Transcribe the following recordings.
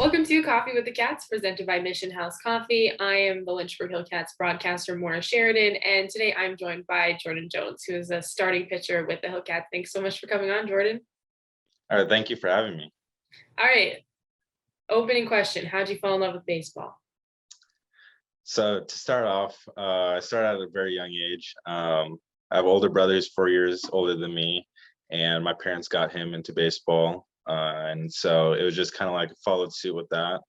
Welcome to Coffee with the Cats, presented by Mission House Coffee. I am the Lynchburg Hillcats broadcaster, Maura Sheridan, and today I'm joined by Jordan Jones, who is a starting pitcher with the Hillcats. Thanks so much for coming on, Jordan. All right, thank you for having me. All right, opening question. How'd you fall in love with baseball? So to start off, I started at a very young age. I have older brothers, 4 years older than me, and my parents got him into baseball. And so it was just kind of like followed suit with that,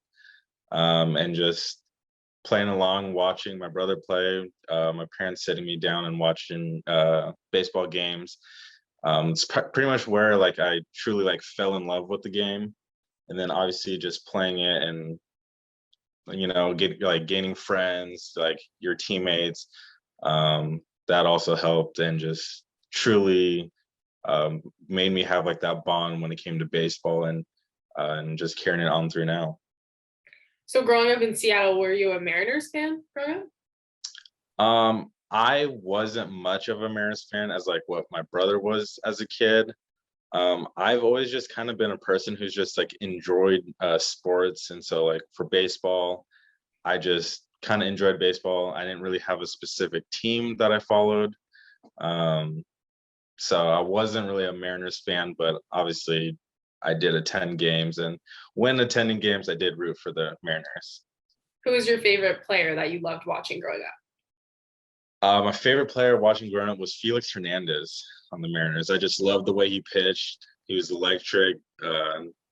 and just playing along, watching my brother play, my parents sitting me down and watching baseball games. It's pretty much where like I truly like fell in love with the game, and then obviously just playing it and gaining friends, like your teammates. That also helped and just truly made me have like that bond when it came to baseball and just carrying it on through now. So growing up in Seattle, were you a Mariners fan growing up? I wasn't much of a Mariners fan as like what my brother was as a kid. I've always just kind of been a person who's just like enjoyed sports, and so like for baseball, I just kind of enjoyed baseball. I didn't really have a specific team that I followed. So I wasn't really a Mariners fan, but obviously I did attend games, and when attending games, I did root for the Mariners. Who was your favorite player that you loved watching growing up? My favorite player watching growing up was Felix Hernandez on the Mariners. I just loved the way he pitched. He was electric,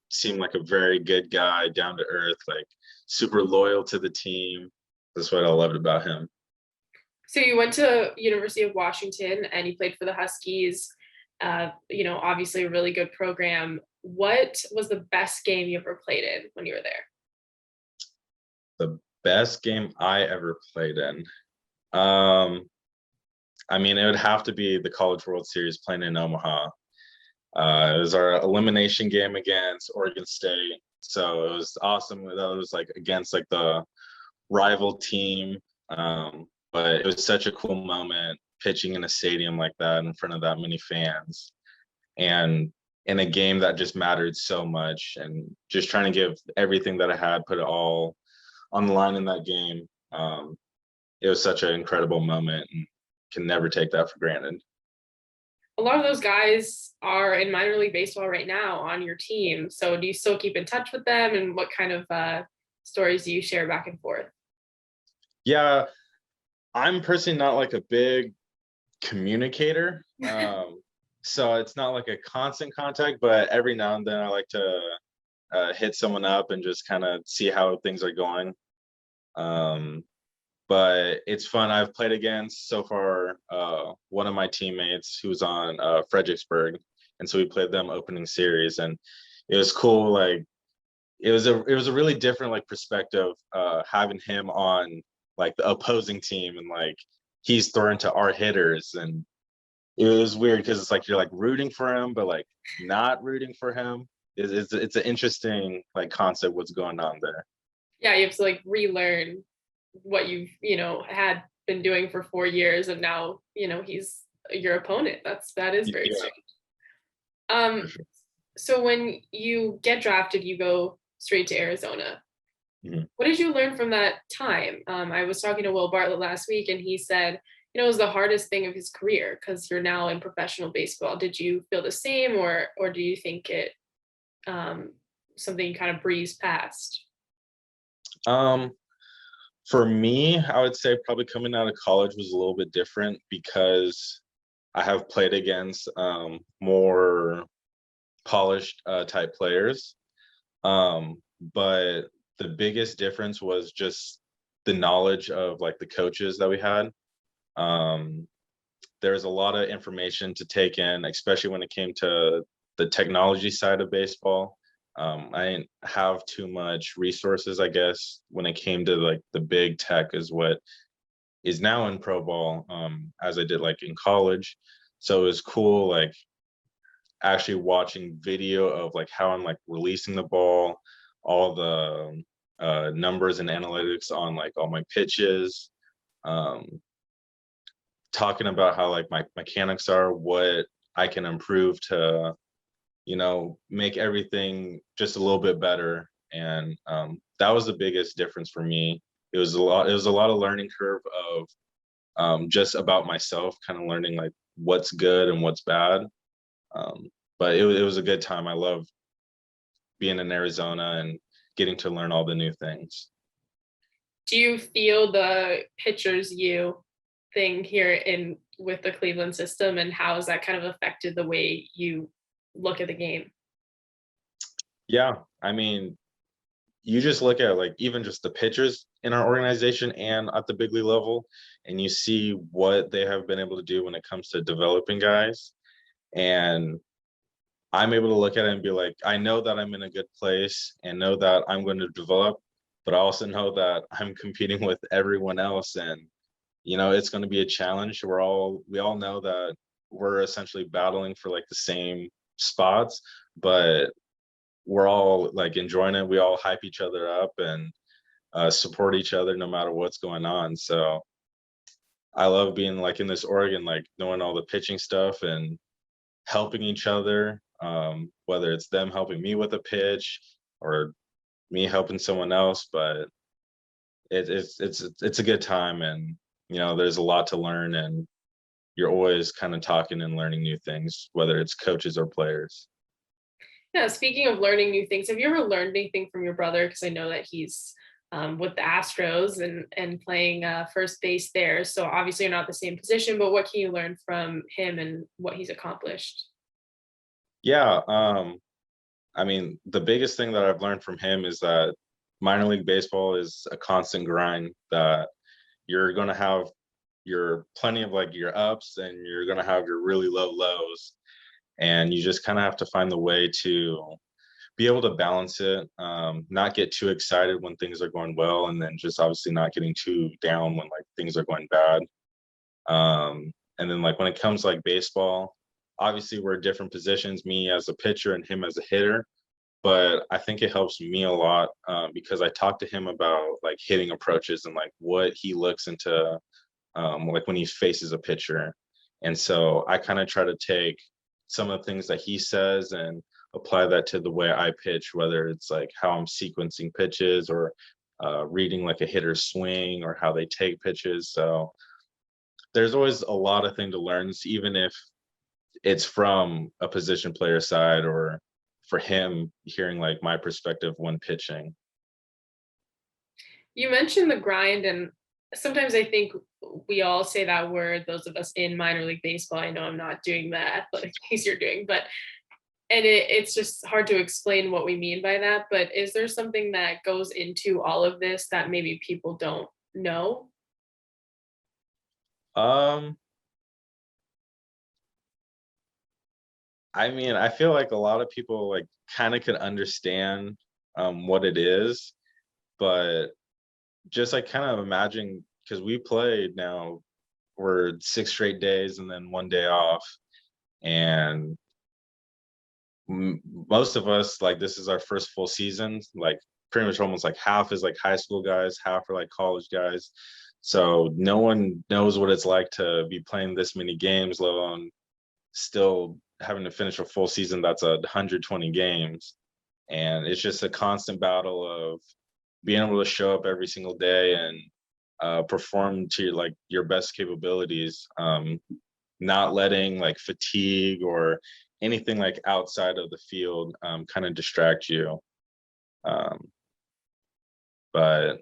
seemed like a very good guy, down to earth, like super loyal to the team. That's what I loved about him. So you went to University of Washington and you played for the Huskies. Obviously a really good program. What was the best game you ever played in when you were there? The best game I ever played in. I mean, it would have to be the College World Series playing in Omaha. It was our elimination game against Oregon State. So it was awesome. That was like against like the rival team. But it was such a cool moment pitching in a stadium like that in front of that many fans, and in a game that just mattered so much, and just trying to give everything that I had, put it all on the line in that game. It was such an incredible moment, and can never take that for granted. A lot of those guys are in minor league baseball right now on your team. So do you still keep in touch with them, and what kind of stories do you share back and forth? Yeah, I'm personally not like a big communicator. So it's not like a constant contact, but every now and then I like to hit someone up and just kind of see how things are going. But it's fun. I've played against so far one of my teammates who's on Fredericksburg, and so we played them opening series, and it was cool. Like it was a really different like perspective having him on like the opposing team, and like he's throwing to our hitters, and it was weird because it's like you're like rooting for him but like not rooting for him. It's an interesting like concept what's going on there. Yeah, you have to like relearn what you've had been doing for 4 years, and now he's your opponent. That is very strange. Sure. So when you get drafted, you go straight to Arizona. Mhm. What did you learn from that time? I was talking to Will Bartlett last week, and he said, it was the hardest thing of his career because you're now in professional baseball. Did you feel the same, or do you think it something you kind of breezed past? For me, I would say probably coming out of college was a little bit different because I have played against more polished type players. But the biggest difference was just the knowledge of like the coaches that we had. There's a lot of information to take in, especially when it came to the technology side of baseball. I didn't have too much resources, I guess, when it came to like the big tech is what is now in pro ball, as I did like in college. So it was cool, like actually watching video of like how I'm like releasing the ball, all the numbers and analytics on like all my pitches, talking about how like my mechanics are, what I can improve to, make everything just a little bit better. and that was the biggest difference for me. It was a lot of learning curve of just about myself, kind of learning like what's good and what's bad. Um, but it was a good time. I love being in Arizona and getting to learn all the new things. Do you feel the pitchers you thing here in with the Cleveland system, and how has that kind of affected the way you look at the game? Yeah, I mean, you just look at like even just the pitchers in our organization and at the big league level, and you see what they have been able to do when it comes to developing guys. And I'm able to look at it and be like, I know that I'm in a good place and know that I'm going to develop, but I also know that I'm competing with everyone else, and it's going to be a challenge. We all know that we're essentially battling for like the same spots, but we're all like enjoying it. We all hype each other up and support each other no matter what's going on. So I love being like in this Oregon, like knowing all the pitching stuff and helping each other. Whether it's them helping me with a pitch or me helping someone else, but it's a good time, and there's a lot to learn, and you're always kind of talking and learning new things, whether it's coaches or players. Yeah, speaking of learning new things, have you ever learned anything from your brother? Because I know that he's with the Astros and playing first base there. So obviously you're not the same position, but what can you learn from him and what he's accomplished? Yeah, I mean, the biggest thing that I've learned from him is that minor league baseball is a constant grind, that you're going to have your plenty of like your ups and you're going to have your really low lows, and you just kind of have to find the way to be able to balance it, not get too excited when things are going well, and then just obviously not getting too down when like things are going bad. And then like when it comes to, like baseball, obviously we're different positions, me as a pitcher and him as a hitter, but I think it helps me a lot, because I talk to him about like hitting approaches and like what he looks into, like when he faces a pitcher. And so I kind of try to take some of the things that he says and apply that to the way I pitch, whether it's like how I'm sequencing pitches or reading like a hitter's swing or how they take pitches. So there's always a lot of thing to learn, even if it's from a position player side or for him hearing like my perspective when pitching. You mentioned the grind, and sometimes I think we all say that word, those of us in minor league baseball. I know I'm not doing the athletic things you're doing, but it's just hard to explain what we mean by that. But is there something that goes into all of this that maybe people don't know? Um, I mean, I feel like a lot of people like kind of could understand what it is, but just like kind of imagine, because we played now for 6 straight days and then one day off, and most of us like this is our first full season. Like pretty much almost like half is like high school guys, half are like college guys. So no one knows what it's like to be playing this many games, let alone still having to finish a full season that's 120 games. And it's just a constant battle of being able to show up every single day and perform to like your best capabilities, not letting like fatigue or anything like outside of the field kind of distract you. Um, but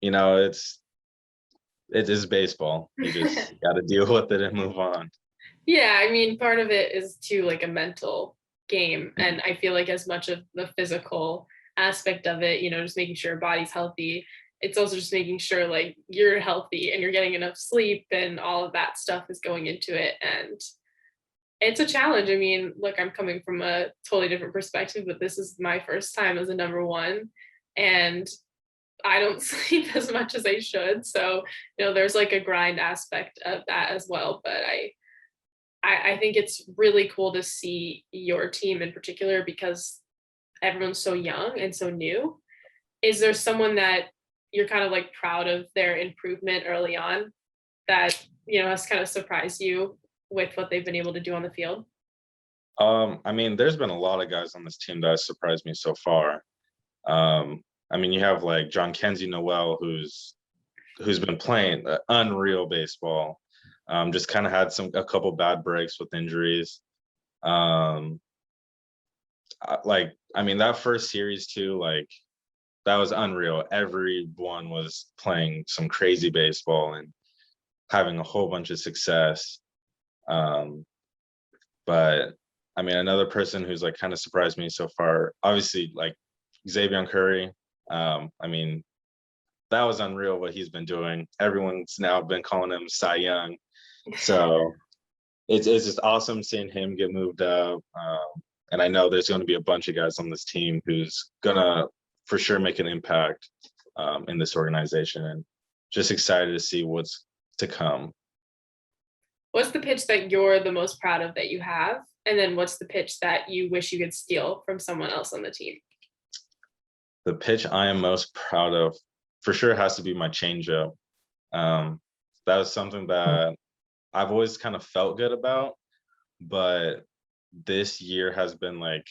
it is baseball. You just got to deal with it and move on. Yeah, I mean, part of it is too like a mental game. Mhm. And I feel like as much of the physical aspect of it, just making sure your body's healthy, it's also just making sure like you're healthy and you're getting enough sleep and all of that stuff is going into it. And it's a challenge. I mean, look, I'm coming from a totally different perspective, but this is my first time as a number one. And I don't sleep as much as I should. So, there's like a grind aspect of that as well. But I think it's really cool to see your team in particular because everyone's so young and so new. Is there someone that you're kind of like proud of their improvement early on that, has kind of surprised you with what they've been able to do on the field? I mean, there's been a lot of guys on this team that has surprised me so far. I mean, you have like John Kenzie Noel, who's been playing unreal baseball. Just kind of had a couple bad breaks with injuries. Um, I mean, that first series too, like that was unreal. Everyone was playing some crazy baseball and having a whole bunch of success. Um, but I mean, another person who's like kind of surprised me so far, obviously, like Xavier Curry. I mean, that was unreal what he's been doing. Everyone's now been calling him Cy Young. So it's just awesome seeing him get moved up. And I know there's going to be a bunch of guys on this team who's gonna for sure make an impact in this organization, and just excited to see what's to come. What's the pitch that you're the most proud of that you have? And then what's the pitch that you wish you could steal from someone else on the team? The pitch I am most proud of for sure has to be my changeup. Um, that was something that I've always kind of felt good about, but this year has been like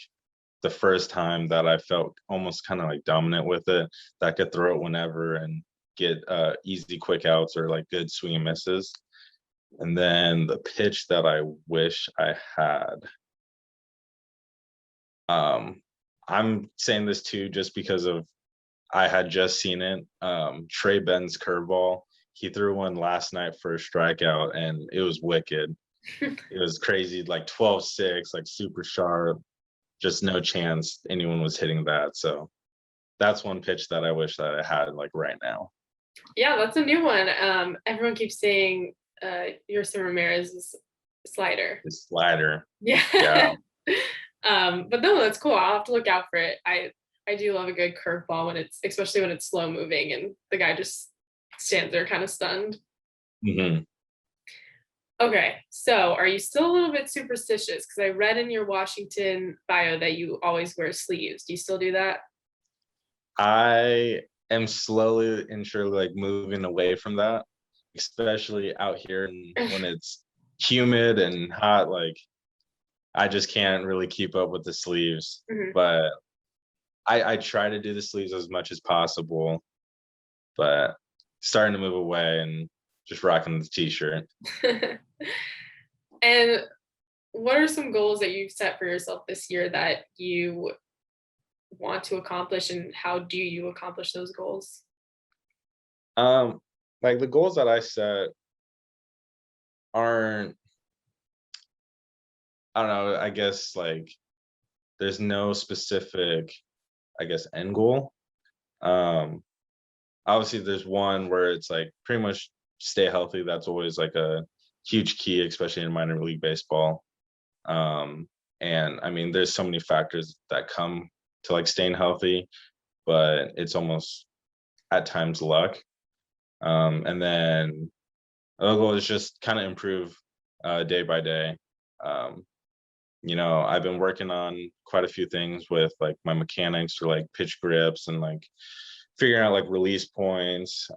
the first time that I felt almost kind of like dominant with it, that I could throw it whenever and get easy quick outs or like good swing and misses. And then the pitch that I wish I had. I'm saying this too just because of I had just seen it. Trey Ben's curveball. He threw one last night for a strikeout and it was wicked. It was crazy, like 12-6, like super sharp. Just no chance anyone was hitting that. So that's one pitch that I wish that I had like right now. Yeah, that's a new one. Everyone keeps saying Yerson Ramirez's slider. The slider. Yeah. Yeah. But no, that's cool. I'll have to look out for it. I do love a good curveball when it's especially when it's slow moving and the guy just stands there kind of stunned. hmm Okay, so are you still a little bit superstitious? Because I read in your Washington bio that you always wear sleeves. Do you still do that? I am slowly and surely like moving away from that, especially out here and when it's humid and hot. Like I just can't really keep up with the sleeves. Mhm. But I try to do the sleeves as much as possible, but starting to move away and just rocking the t-shirt. And what are some goals that you've set for yourself this year that you want to accomplish, and how do you accomplish those goals? Um, like the goals that I set aren't, I don't know, I guess like there's no specific, I guess, end goal. Um, Obviously there's one where it's like pretty much stay healthy. That's always like a huge key, especially in minor league baseball. And I mean, there's so many factors that come to like staying healthy, but it's almost at times luck. And then other goal is just kind of improve day by day. Um, I've been working on quite a few things with like my mechanics or like pitch grips and like figuring out like release points.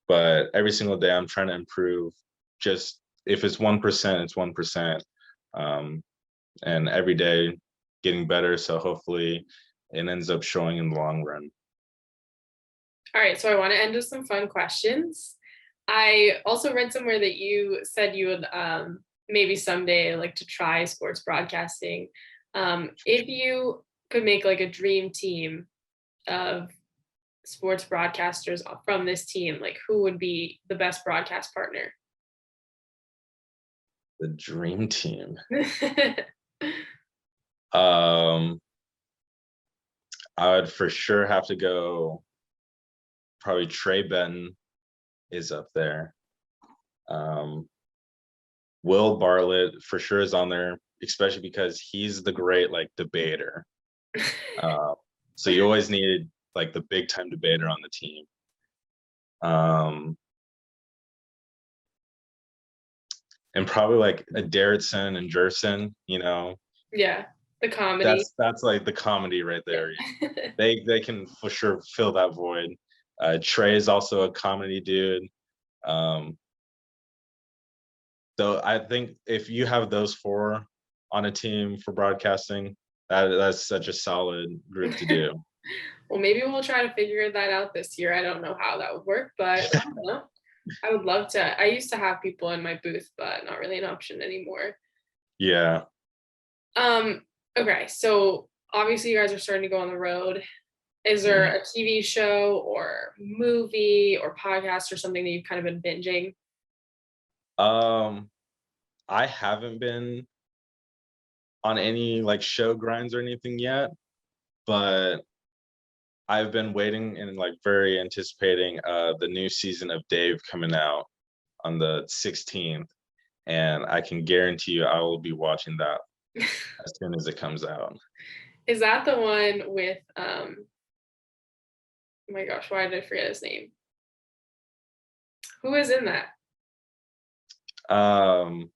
But every single day I'm trying to improve. Just if it's 1%, it's 1%. Um, and every day getting better. So hopefully it ends up showing in the long run. All right, so I want to end with some fun questions. I also read somewhere that you said you would maybe someday like to try sports broadcasting. If you could make like a dream team of sports broadcasters from this team, like who would be the best broadcast partner? The dream team. Um, I would for sure have to go. Probably Trey Benton is up there. Um, Will Bartlett for sure is on there, especially because he's the great like debater. Uh, so you always need like the big time debater on the team. Um, and probably like a Derrickson and Jerson, Yeah, the comedy. that's like the comedy right there. Yeah. They can for sure fill that void. Trey is also a comedy dude. Um, though I think if you have those four on a team for broadcasting, that's such a solid group to do. Well, maybe we'll try to figure that out this year. I don't know how that would work, but I don't know. I would love to. I used to have people in my booth, but not really an option anymore. Yeah. Um, okay, so obviously you guys are starting to go on the road. Is there Mhm. a TV show or movie or podcast or something that you've kind of been binging? Um, I haven't been on any like show grinds or anything yet, but I've been waiting and like very anticipating the new season of Dave coming out on the 16th, and I can guarantee you I will be watching that as soon as it comes out. Is that the one with oh my gosh, why did I forget his name? Who is in that? Um,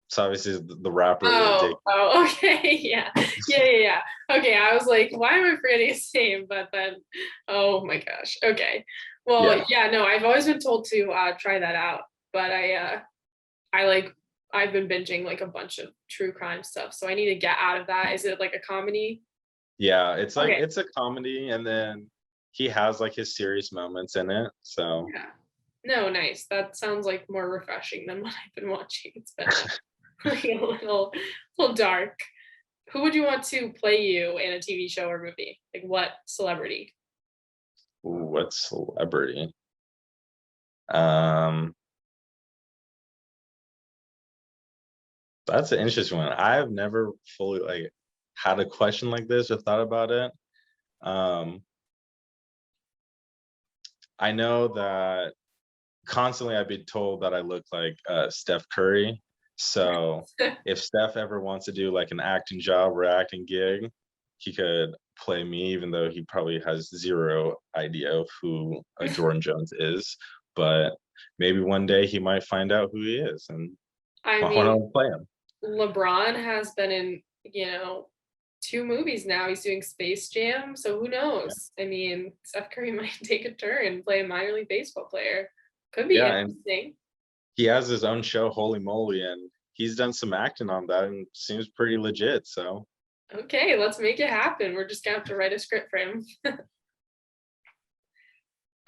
so obviously the rapper Lil Dicky. Oh, okay. Yeah. Yeah. Okay. I was like, why am I forgetting his name? But then, oh my gosh. Okay. Well, Yeah, yeah, no, I've always been told to try that out, but I like, I've been binging like a bunch of true crime stuff. So I need to get out of that. Is it like a comedy? yeah, it's like Okay. it's a comedy, and then he has like his serious moments in it. So Yeah. No, nice. That sounds like more refreshing than what I've been watching. It's been like a little dark. Who would you want to play you in a TV show or movie? Like what celebrity? ooh, what celebrity? Um, that's an interesting one. I have never fully like had a question like this or thought about it. Um, I know that constantly I've been told that I look like Steph Curry. So if Steph ever wants to do like an acting job or acting gig, he could play me, even though he probably has zero idea of who Jordan Jones is. But maybe one day he might find out who he is, and I I want mean, to play him. LeBron has been in, two movies now. He's doing Space Jam, so who Yeah, knows? I mean, Steph Curry might take a turn and play a minor league baseball player. Could be yeah, and interesting. he has his own show, Holy Moly, and he's done some acting on that and seems pretty legit. So Okay, let's make it happen. We're just gonna have to write a script for him.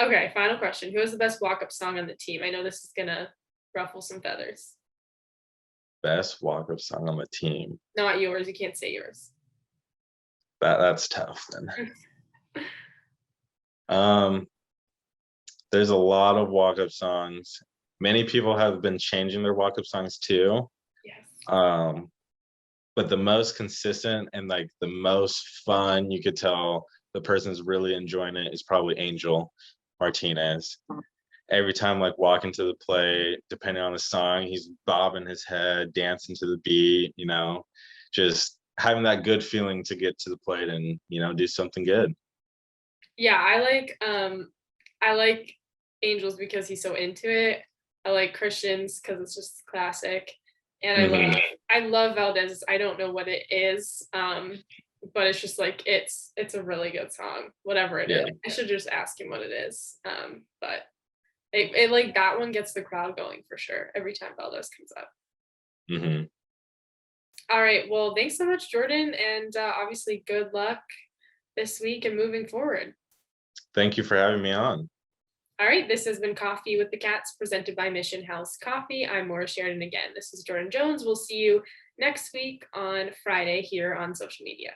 Okay, final question. Who has the best walk-up song on the team? I know this is gonna ruffle some feathers. best walk-up song on the team. Not yours. You can't say yours. That's tough then. Um, there's a lot of walk-up songs. Many people have been changing their walk-up songs too. Yes. Um, but the most consistent and like the most fun you could tell the person's really enjoying it is probably Angel Martinez. Every time like walking to the play, depending on the song, he's bobbing his head, dancing to the beat, just having that good feeling to get to the plate and, do something good. Yeah, I like Angels because he's so into it. I like Christians because it's just classic. And I love Hmm. I love Valdez. I don't know what it is. But it's just like it's a really good song, whatever it Yeah. is. I should just ask him what it is. But it like that one gets the crowd going for sure every time Valdez comes up. Hmm. All right. Well, thanks so much, Jordan, and obviously good luck this week and moving forward. Thank you for having me on. All right, this has been Coffee with the Cats presented by Mission House Coffee. I'm Maura Sheridan again. This is Jordan Jones. We'll see you next week on Friday here on social media.